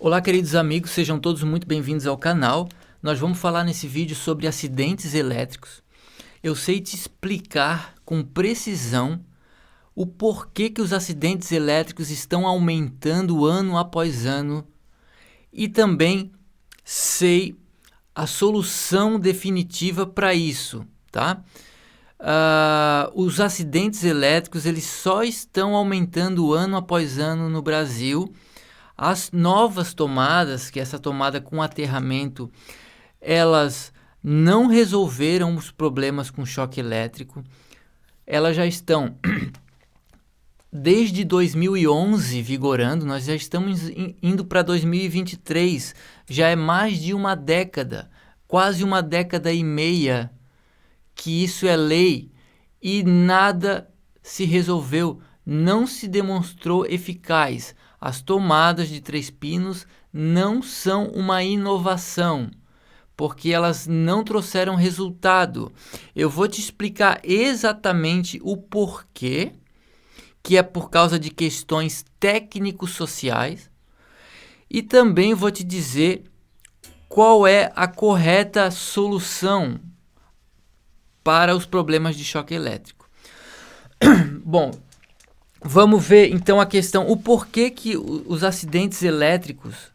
Olá, queridos amigos, sejam todos muito bem-vindos ao canal. Nós vamos falar nesse vídeo sobre acidentes elétricos. Eu sei te explicar com precisão o porquê que os acidentes elétricos estão aumentando ano após ano e também sei a solução definitiva para isso, tá? Os acidentes elétricos eles só estão aumentando ano após ano no Brasil. As novas tomadas, que é essa tomada com aterramento, elas não resolveram os problemas com choque elétrico. Elas já estão desde 2011 vigorando, nós já estamos indo para 2023, já é mais de uma década, quase uma década e meia que isso é lei e nada se resolveu, não se demonstrou eficaz. As tomadas de 3 pinos não são uma inovação, porque elas não trouxeram resultado. Eu vou te explicar exatamente o porquê, que é por causa de questões técnico-sociais, e também vou te dizer qual é a correta solução para os problemas de choque elétrico. Bom, vamos ver então a questão, o porquê que os acidentes elétricos,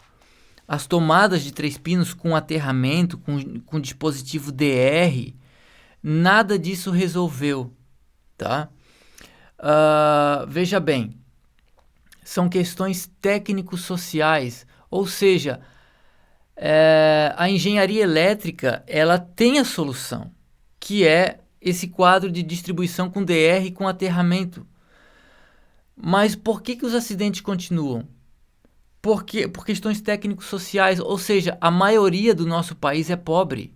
as tomadas de 3 pinos com aterramento, com dispositivo DR, nada disso resolveu, tá? Veja bem, são questões técnico-sociais, ou seja, a engenharia elétrica ela tem a solução, que é esse quadro de distribuição com DR com aterramento. Mas por que os acidentes continuam? Por questões técnico-sociais, ou seja, a maioria do nosso país é pobre.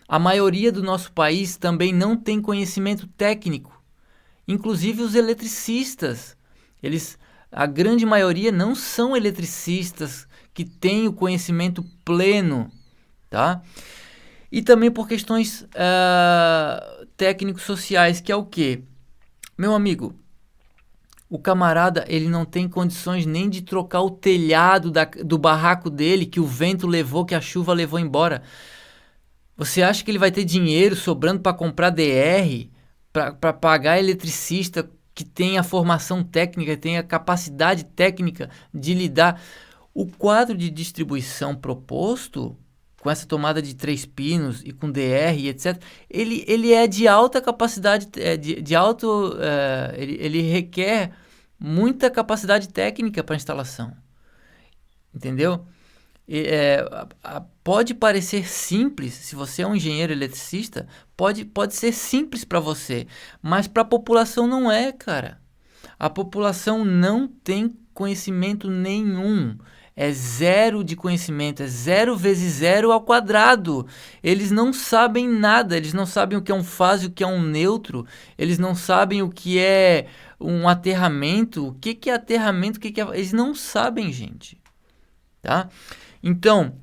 A maioria do nosso país também não tem conhecimento técnico. Inclusive os eletricistas, a grande maioria não são eletricistas que têm o conhecimento pleno, tá? E também por questões técnico-sociais, que é o quê? Meu amigo, o camarada ele não tem condições nem de trocar o telhado do barraco dele, que o vento levou, que a chuva levou embora. Você acha que ele vai ter dinheiro sobrando para comprar DR, para pagar eletricista que tem a formação técnica, tem a capacidade técnica de lidar? O quadro de distribuição proposto, com essa tomada de 3 pinos e com DR e etc., ele é de alta capacidade, ele requer muita capacidade técnica para instalação, entendeu? Pode parecer simples, se você é um engenheiro eletricista, pode ser simples para você, mas para a população não é, cara. A população não tem conhecimento nenhum. É zero de conhecimento, é 0 vezes 0 ao quadrado. Eles não sabem nada, eles não sabem o que é um fase, o que é um neutro, eles não sabem o que é um aterramento, o que é aterramento, eles não sabem, gente. Tá? Então,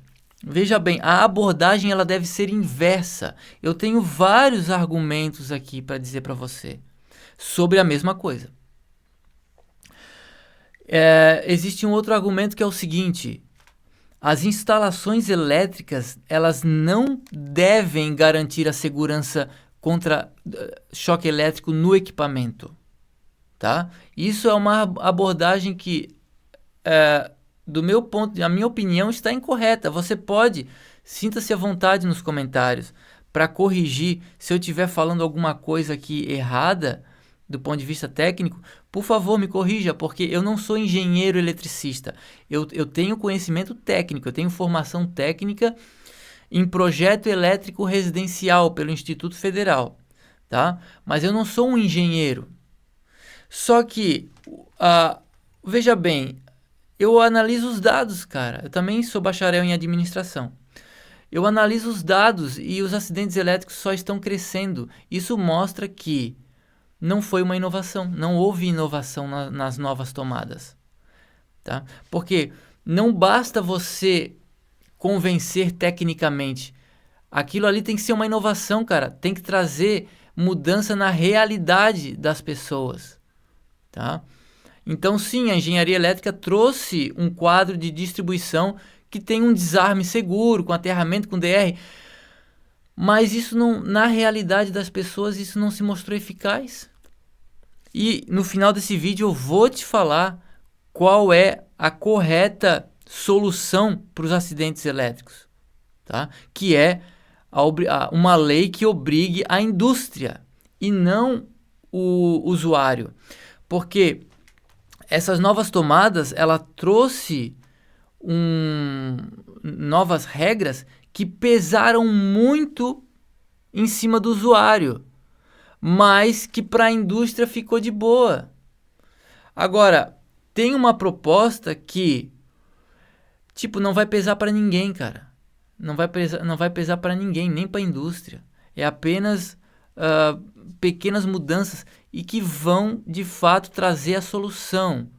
veja bem, a abordagem ela deve ser inversa. Eu tenho vários argumentos aqui para dizer para você sobre a mesma coisa. Existe um outro argumento que é o seguinte: as instalações elétricas elas não devem garantir a segurança contra choque elétrico no equipamento, tá? Isso é uma abordagem que, na minha opinião, está incorreta. Você pode, sinta-se à vontade nos comentários para corrigir se eu estiver falando alguma coisa aqui errada do ponto de vista técnico. Por favor, me corrija, porque eu não sou engenheiro eletricista. Eu tenho conhecimento técnico, eu tenho formação técnica em projeto elétrico residencial pelo Instituto Federal, tá? Mas eu não sou um engenheiro. Só que, veja bem, eu analiso os dados, cara. Eu também sou bacharel em administração. Eu analiso os dados e os acidentes elétricos só estão crescendo. Isso mostra que não foi uma inovação, não houve inovação nas novas tomadas, tá? Porque não basta você convencer tecnicamente, aquilo ali tem que ser uma inovação, cara, tem que trazer mudança na realidade das pessoas, tá? Então, sim, a engenharia elétrica trouxe um quadro de distribuição que tem um desarme seguro, com aterramento, com DR, mas isso não, na realidade das pessoas, isso não se mostrou eficaz. E no final desse vídeo eu vou te falar qual é a correta solução para os acidentes elétricos, tá? Que é uma lei que obrigue a indústria e não o usuário. Porque essas novas tomadas, ela trouxe novas regras que pesaram muito em cima do usuário, mas que para a indústria ficou de boa. Agora, tem uma proposta que, tipo, não vai pesar para ninguém, cara. Não vai pesar para ninguém, nem para a indústria. É apenas pequenas mudanças e que vão, de fato, trazer a solução.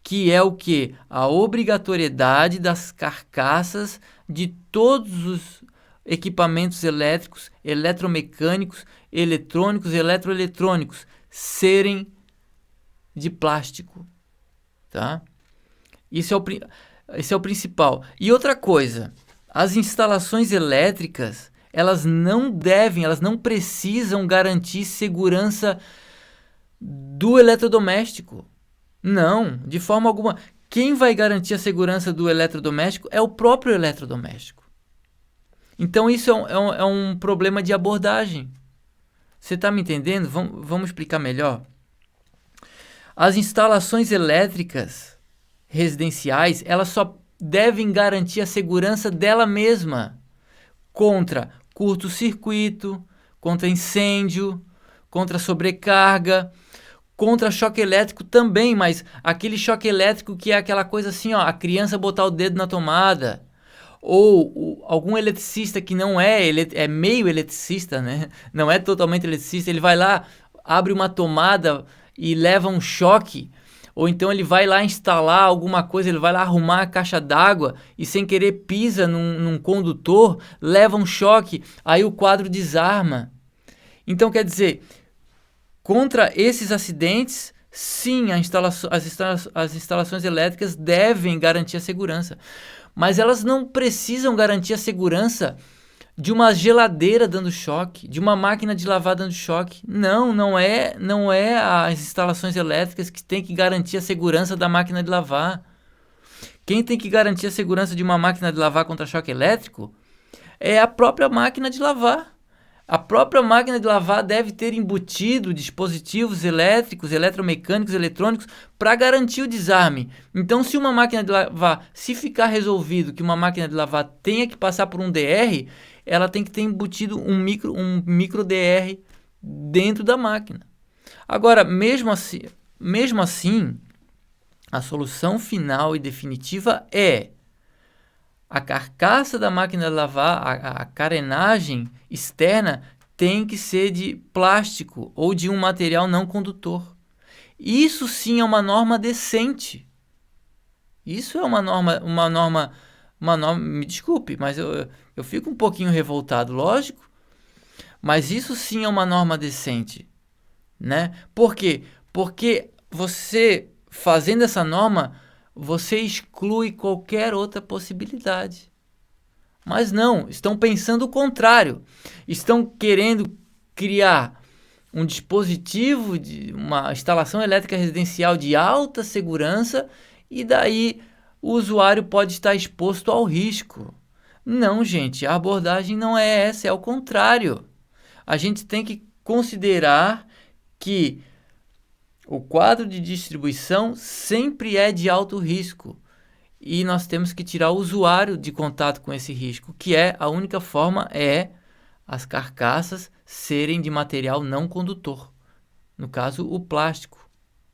Que é o quê? A obrigatoriedade das carcaças de todos os equipamentos elétricos, eletromecânicos, eletrônicos, eletroeletrônicos serem de plástico, tá? Esse é o principal. E outra coisa, as instalações elétricas, elas não precisam garantir segurança do eletrodoméstico. Não, de forma alguma. Quem vai garantir a segurança do eletrodoméstico é o próprio eletrodoméstico. Então isso é um problema de abordagem. Você está me entendendo? Vamos explicar melhor. As instalações elétricas residenciais, elas só devem garantir a segurança dela mesma contra curto-circuito, contra incêndio, contra sobrecarga, contra choque elétrico também, mas aquele choque elétrico que é aquela coisa assim, ó, a criança botar o dedo na tomada, ou algum eletricista que não é meio eletricista, né? Não é totalmente eletricista, ele vai lá, abre uma tomada e leva um choque, ou então ele vai lá instalar alguma coisa, ele vai lá arrumar a caixa d'água e sem querer pisa num condutor, leva um choque, aí o quadro desarma. Então quer dizer, contra esses acidentes, sim, as instalações elétricas devem garantir a segurança, mas elas não precisam garantir a segurança de uma geladeira dando choque, de uma máquina de lavar dando choque. Não é as instalações elétricas que tem que garantir a segurança da máquina de lavar. Quem tem que garantir a segurança de uma máquina de lavar contra choque elétrico é a própria máquina de lavar. A própria máquina de lavar deve ter embutido dispositivos elétricos, eletromecânicos, eletrônicos para garantir o desarme. Então, se uma máquina de lavar, se ficar resolvido que uma máquina de lavar tenha que passar por um DR, ela tem que ter embutido um micro DR dentro da máquina. Agora, mesmo assim, a solução final e definitiva é a carcaça da máquina de lavar, a carenagem externa tem que ser de plástico ou de um material não condutor. Isso sim é uma norma decente. Isso é uma norma, me desculpe, mas eu fico um pouquinho revoltado, lógico, mas isso sim é uma norma decente, né? Por quê? Porque você, fazendo essa norma, você exclui qualquer outra possibilidade. Mas não, estão pensando o contrário. Estão querendo criar um dispositivo, de uma instalação elétrica residencial de alta segurança e daí o usuário pode estar exposto ao risco. Não, gente, a abordagem não é essa, é o contrário. A gente tem que considerar que o quadro de distribuição sempre é de alto risco e nós temos que tirar o usuário de contato com esse risco, que é a única forma é as carcaças serem de material não condutor, no caso o plástico,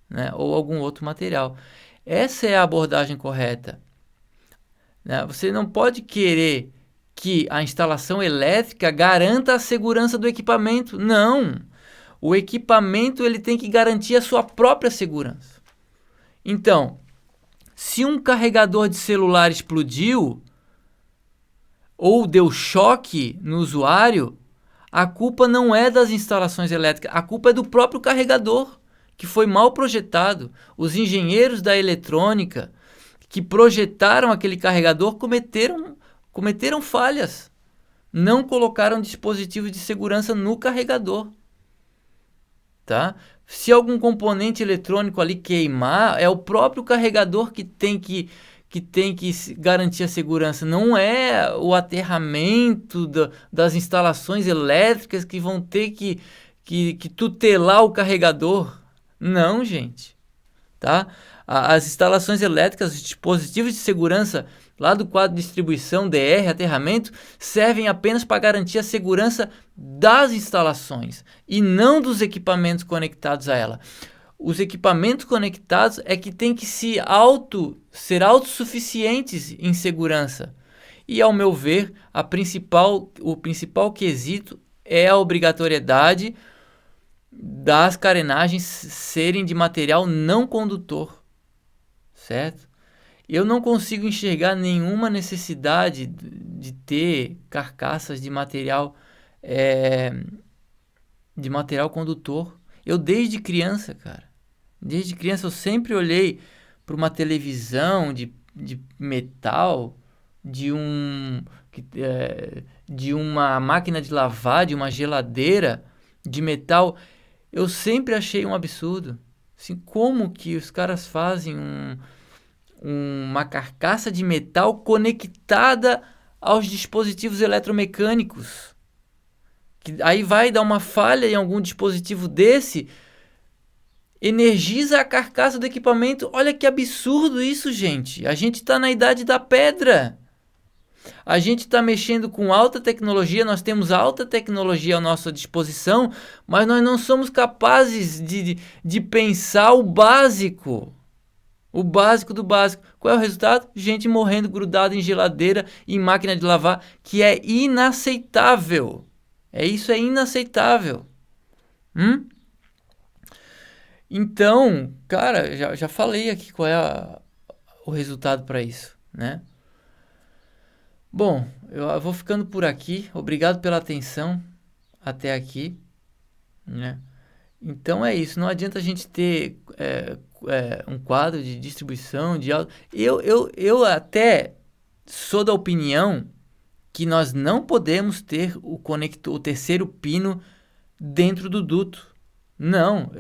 né, ou algum outro material. Essa é a abordagem correta, né? Você não pode querer que a instalação elétrica garanta a segurança do equipamento. Não! O equipamento ele tem que garantir a sua própria segurança. Então, se um carregador de celular explodiu ou deu choque no usuário, a culpa não é das instalações elétricas, a culpa é do próprio carregador, que foi mal projetado. Os engenheiros da eletrônica que projetaram aquele carregador cometeram falhas. Não colocaram dispositivo de segurança no carregador. Tá? Se algum componente eletrônico ali queimar, é o próprio carregador que tem que garantir a segurança. Não é o aterramento das instalações elétricas que vão ter que tutelar o carregador. Não, gente. Tá? As instalações elétricas, os dispositivos de segurança lá do quadro de distribuição, DR, aterramento, servem apenas para garantir a segurança das instalações e não dos equipamentos conectados a ela. Os equipamentos conectados é que tem que ser autossuficientes em segurança. E, ao meu ver, o principal quesito é a obrigatoriedade das carenagens serem de material não condutor, certo? Eu não consigo enxergar nenhuma necessidade de ter carcaças de material condutor. Eu desde criança, eu sempre olhei para uma televisão de metal, de uma máquina de lavar, de uma geladeira de metal. Eu sempre achei um absurdo. Assim, como que os caras fazem uma carcaça de metal conectada aos dispositivos eletromecânicos? Que aí vai dar uma falha em algum dispositivo desse, energiza a carcaça do equipamento. Olha que absurdo isso, gente. A gente está na idade da pedra. A gente está mexendo com alta tecnologia, nós temos alta tecnologia à nossa disposição, mas nós não somos capazes de pensar o básico. O básico do básico. Qual é o resultado? Gente morrendo grudada em geladeira, em máquina de lavar, que é inaceitável. Isso é inaceitável. Então, cara, já falei aqui qual é o resultado para isso, né? Bom, eu vou ficando por aqui. Obrigado pela atenção até aqui, né? Então é isso. Não adianta a gente ter um quadro de distribuição de áudio. Eu até sou da opinião que nós não podemos ter o terceiro pino dentro do duto. Não.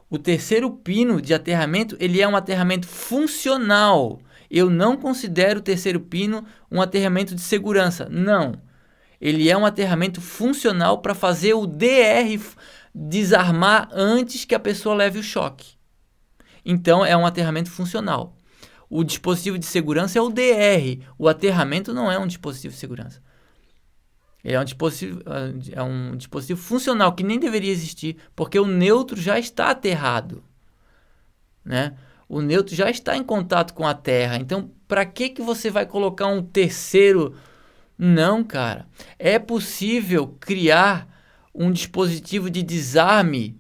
O terceiro pino de aterramento, ele é um aterramento funcional. Eu não considero o terceiro pino um aterramento de segurança. Não. Ele é um aterramento funcional para fazer o DR desarmar antes que a pessoa leve o choque. Então, é um aterramento funcional. O dispositivo de segurança é o DR. O aterramento não é um dispositivo de segurança. Ele é um dispositivo funcional que nem deveria existir, porque o neutro já está aterrado, né? O neutro já está em contato com a terra. Então, para que você vai colocar um terceiro? Não, cara. É possível criar um dispositivo de desarme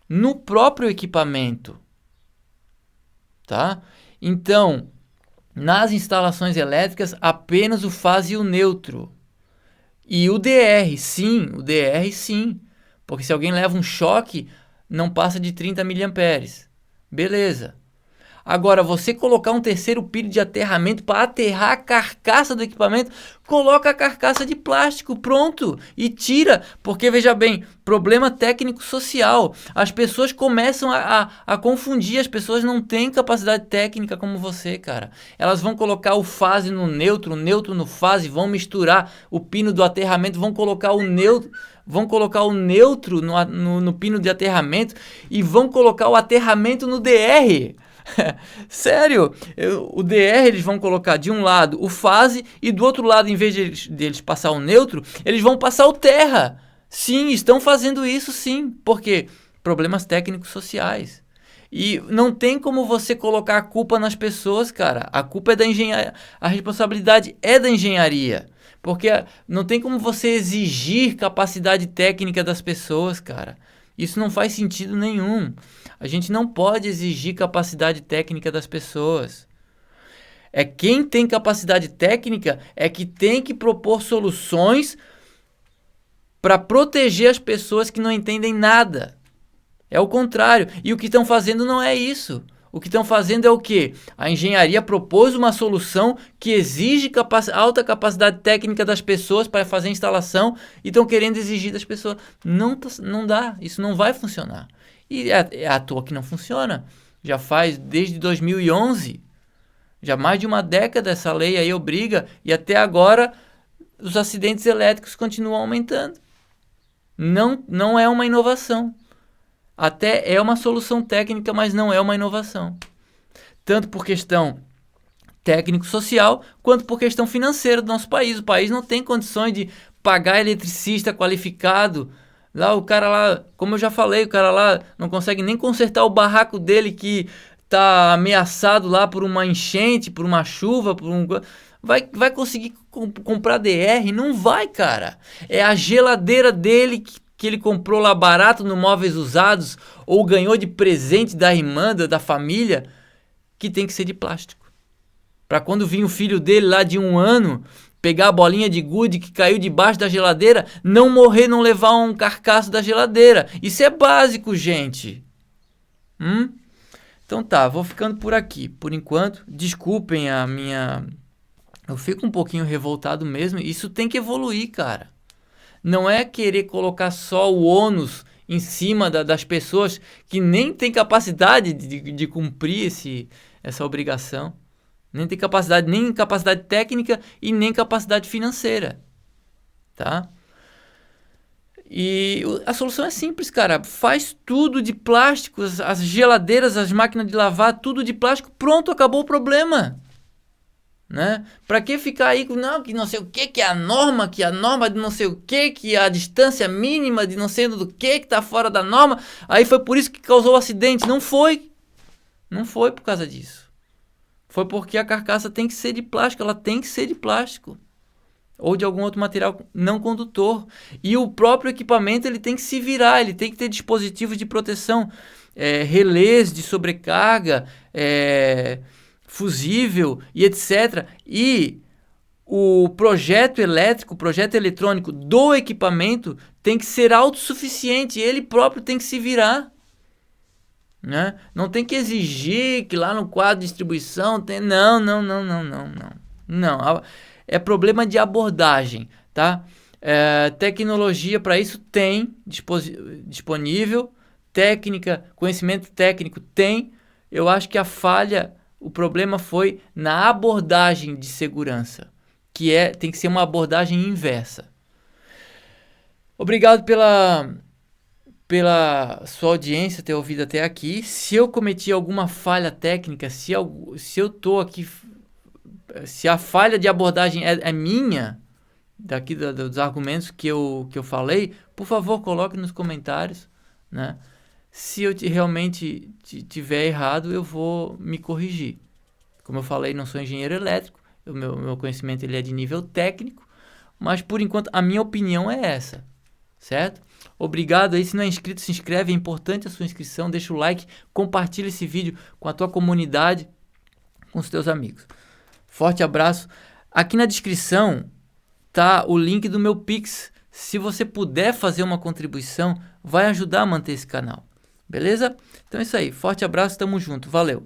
no próprio equipamento, tá? Então, nas instalações elétricas, apenas o fase e o neutro. E o DR, sim. Porque se alguém leva um choque, não passa de 30 mA. Beleza. Agora, você colocar um terceiro pino de aterramento para aterrar a carcaça do equipamento, coloca a carcaça de plástico, pronto, e tira. Porque, veja bem, problema técnico-social. As pessoas começam a confundir, as pessoas não têm capacidade técnica como você, cara. Elas vão colocar o fase no neutro, o neutro no fase, vão misturar o pino do aterramento, vão colocar o neutro no pino de aterramento e vão colocar o aterramento no DR. Sério, o DR eles vão colocar de um lado o fase e do outro lado, em vez deles passar o neutro, eles vão passar o terra. Sim, estão fazendo isso sim, porque problemas técnicos sociais. E não tem como você colocar a culpa nas pessoas, cara. A culpa é da engenharia, a responsabilidade é da engenharia. Porque não tem como você exigir capacidade técnica das pessoas, cara. Isso não faz sentido nenhum. A gente não pode exigir capacidade técnica das pessoas. Quem tem capacidade técnica é que tem que propor soluções para proteger as pessoas que não entendem nada. É o contrário. E o que estão fazendo não é isso. O que estão fazendo é o quê? A engenharia propôs uma solução que exige alta capacidade técnica das pessoas para fazer a instalação e estão querendo exigir das pessoas. Não dá, isso não vai funcionar. E é à toa que não funciona. Já faz desde 2011, já mais de uma década essa lei aí obriga e até agora os acidentes elétricos continuam aumentando. Não é uma inovação. Até é uma solução técnica, mas não é uma inovação. Tanto por questão técnico-social, quanto por questão financeira do nosso país. O país não tem condições de pagar eletricista qualificado. Lá o cara lá, como eu já falei, o cara lá não consegue nem consertar o barraco dele que está ameaçado lá por uma enchente, por uma chuva, vai conseguir comprar DR? Não vai, cara. É a geladeira dele que ele comprou lá barato no Móveis Usados ou ganhou de presente da irmã, da família, que tem que ser de plástico. Para quando vir o filho dele lá de 1 ano, pegar a bolinha de gude que caiu debaixo da geladeira, não morrer, não levar um carcaço da geladeira. Isso é básico, gente. Então tá, vou ficando por aqui. Por enquanto, desculpem a minha... Eu fico um pouquinho revoltado mesmo. Isso tem que evoluir, cara. Não é querer colocar só o ônus em cima das pessoas que nem têm capacidade de cumprir essa obrigação. Nem tem capacidade, nem capacidade técnica e nem capacidade financeira. Tá? E a solução é simples, cara. Faz tudo de plástico, as geladeiras, as máquinas de lavar, tudo de plástico. Pronto, acabou o problema. Né? Para que ficar aí com que não sei o que é a norma de não sei o que a distância mínima de não sei do que está fora da norma, aí foi por isso que causou o acidente. Não foi por causa disso, foi porque a carcaça tem que ser de plástico, ela tem que ser de plástico ou de algum outro material não condutor, e o próprio equipamento ele tem que se virar, ele tem que ter dispositivos de proteção, relés de sobrecarga, fusível e etc. E o projeto elétrico, o projeto eletrônico do equipamento tem que ser autossuficiente, ele próprio tem que se virar. Né? Não tem que exigir que lá no quadro de distribuição tem... Não. É problema de abordagem, tá? Tecnologia para isso tem disponível, técnica, conhecimento técnico tem. Eu acho que o problema foi na abordagem de segurança, tem que ser uma abordagem inversa. Obrigado pela sua audiência, ter ouvido até aqui. Se eu cometi alguma falha técnica, se eu tô aqui, se a falha de abordagem é minha, daqui dos argumentos que eu falei, por favor, coloque nos comentários, né? Se eu realmente tiver errado, eu vou me corrigir. Como eu falei, não sou engenheiro elétrico, o meu conhecimento ele é de nível técnico, mas por enquanto a minha opinião é essa, certo? Obrigado aí, se não é inscrito, se inscreve, é importante a sua inscrição, deixa o like, compartilha esse vídeo com a tua comunidade, com os teus amigos. Forte abraço. Aqui na descrição tá o link do meu Pix. Se você puder fazer uma contribuição, vai ajudar a manter esse canal. Beleza? Então é isso aí. Forte abraço, tamo junto. Valeu!